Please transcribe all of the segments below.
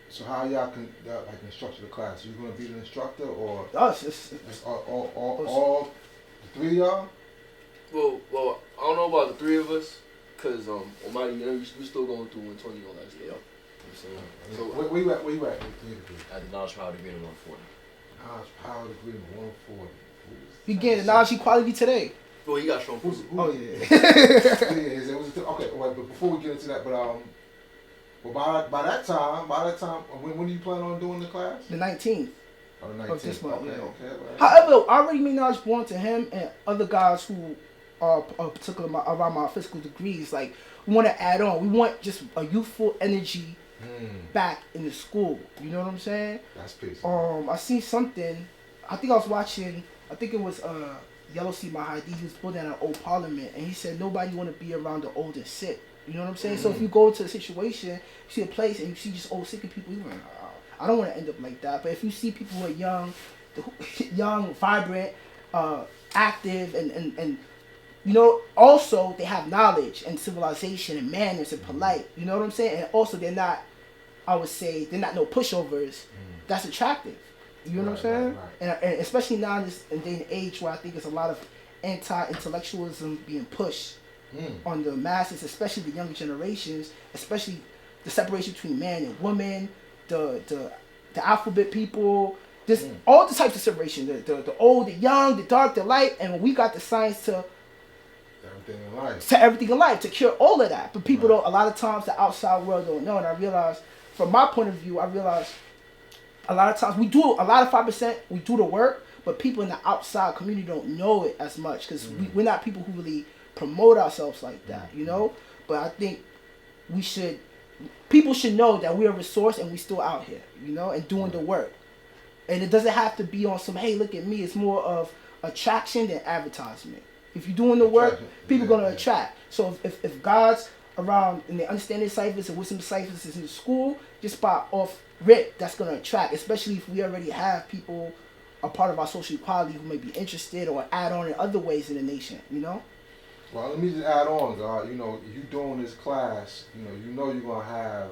So how y'all can like instructor the class? You gonna be the instructor or Us, all the three of y'all? Well, I don't know about the three of us, cause Almighty, we still going through 120 all that stuff. Yeah. So Where you at? At the knowledge power degree in 140. Knowledge power degree in 140. you getting the knowledge equality today. Well, you got strong proof. Oh yeah. Okay, but before we get into that, well, by that time, when do you plan on doing the class? The 19th. Oh, the 19th. Of this month, Okay, yeah. okay. Right. However, I already made knowledge born to him and other guys who are particular around my physical degrees. Like, we want to add on. We want just a youthful energy back in the school. You know what I'm saying? That's peace. I seen something. I think I was watching. I think it was Yellow Sea Mahadi. He was building an old parliament, and he said nobody want to be around the old and sick. You know what I'm saying? So if you go into a situation, you see a place, and you see just old sick people, you're like, I don't want to end up like that. But if you see people who are young, vibrant, active, and you know, also they have knowledge and civilization and manners and polite. You know what I'm saying? And also they're not, I would say, they're not no pushovers. That's attractive. You know what I'm saying? Right. And especially now in this day and age where I think there's a lot of anti-intellectualism being pushed on the masses, especially the younger generations, especially the separation between man and woman, the alphabet people, this all the types of separation, the old, the young, the dark, the light, and we got the science to everything in life to cure all of that. But people don't, a lot of times the outside world don't know, and I realize from my point of view, a lot of times we do a lot of 5%, we do the work, but people in the outside community don't know it as much because we're not people who really promote ourselves like that, you know. But I think people should know that we're a resource and we still out here, you know, and doing the work. And it doesn't have to be on some, hey, look at me. It's more of attraction than advertisement. If you're doing the work, people are going to attract. So if God's around and they understand their ciphers and wisdom ciphers is in the school, just by off rip, that's going to attract, especially if we already have people a part of our social equality who may be interested or add on in other ways in the nation, you know? Well, let me just add on, God. You know, you doing this class, you know you're going to have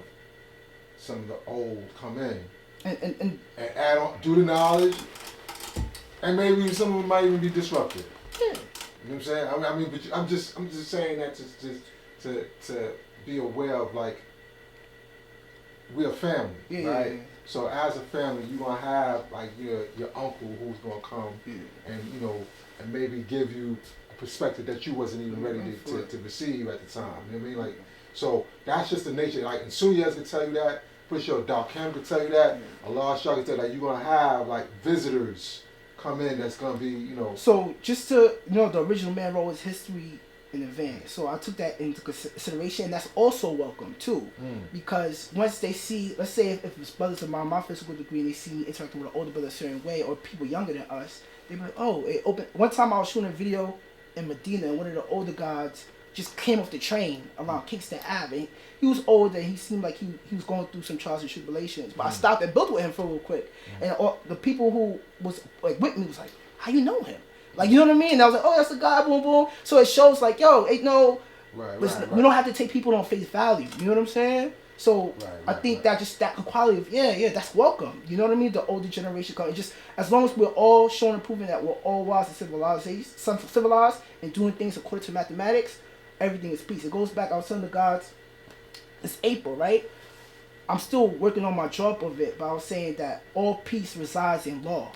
some of the old come in. And add on, do the knowledge, and maybe some of them might even be disruptive. Yeah. You know what I'm saying? I mean, but I'm just saying that to be aware of, like, we're a family, right? Yeah. So as a family, you're gonna have like your uncle who's gonna come and you know and maybe give you a perspective that you wasn't even ready to receive at the time. You know what I mean? Like, so that's just the nature. Like, and Suyas can tell you that. For sure, Doc Cam can tell you that. Allah Shah can tell you that you're gonna have like visitors come in. That's gonna be, you know. So just to the original man wrote his history in advance. So I took that into consideration, and that's also welcome too, because once they see, let's say if it's brothers of my physical degree, and they see me interacting with an older brother a certain way, or people younger than us, they be like, oh, it opened. One time I was shooting a video in Medina, and one of the older guys just came off the train around Kingston Ave. And he was older, and he seemed like he was going through some trials and tribulations. But I stopped and built with him for real quick, and the people who was like with me was like, how you know him? Like, you know what I mean? And I was like, oh, that's the guy, boom, boom. So it shows like, yo, ain't no, we don't have to take people on face value. You know what I'm saying? So I think that just that quality of, that's welcome. You know what I mean? The older generation coming. Just as long as we're all showing and proving that we're all wise and civilized and doing things according to mathematics, everything is peace. It goes back, I was telling the gods, it's April, right? I'm still working on my job of it, but I was saying that all peace resides in law.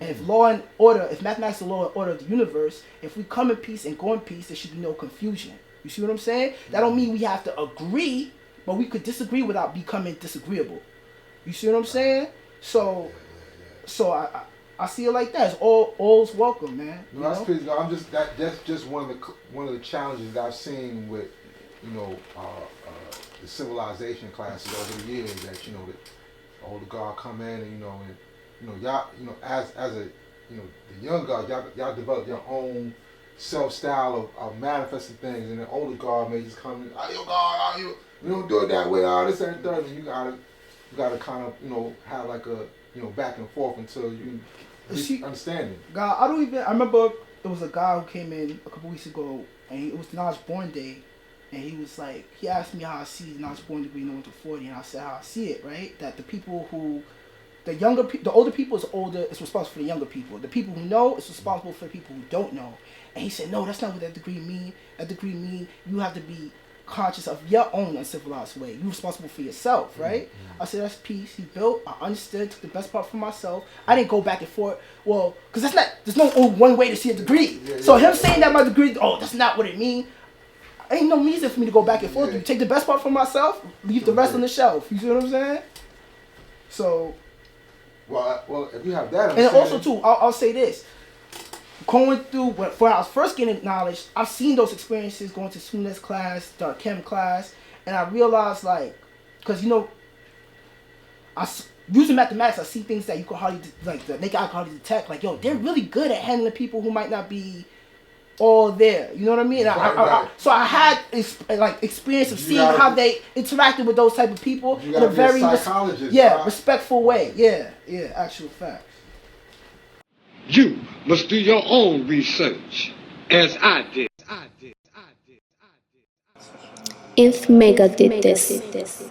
And if law and order, if mathematics is the law and order of the universe, if we come in peace and go in peace, there should be no confusion. You see what I'm saying? That don't mean we have to agree, but we could disagree without becoming disagreeable. You see what I'm saying? So I see it like that. It's all's welcome, man. No, that's crazy. That's just one of the challenges that I've seen with the civilization classes over the years. That the older guard come in and y'all, as a, the young guard, y'all develop your own self-style of manifesting things, and the older guard may just come in, yo guard, you don't do it that way, this and third, and you gotta kind of, have like a, back and forth until you understand it. God, I remember there was a guy who came in a couple weeks ago, and it was Naj Born Day, and he was like, he asked me how I see the knowledge born degree and I went to 40, and I said how I see it, right? That the people who, the older people is responsible for the younger people. The people who know is responsible for the people who don't know. And he said, no, that's not what that degree mean. That degree mean you have to be conscious of your own uncivilized way. You're responsible for yourself, right? Mm-hmm. I said, that's peace. He built, I understood, took the best part for myself. I didn't go back and forth. Well, because there's no one way to see a degree. So him saying that my degree, that's not what it means. Ain't no reason for me to go back and forth. You take the best part for myself, leave the rest on the shelf. You see what I'm saying? So. Well, if you have that, and also too, I'll say this: going through when I was first getting knowledge, I've seen those experiences going to Sunnah's class, the chem class, and I realized because using mathematics, I see things that you can hardly the naked eye can hardly detect. Like, yo, they're really good at handling people who might not be all there. You know what I mean? Right. So I had experience of seeing how they interacted with those type of people in a very respectful way. Yeah, actual facts. You must do your own research, as I did. If Mecca did this.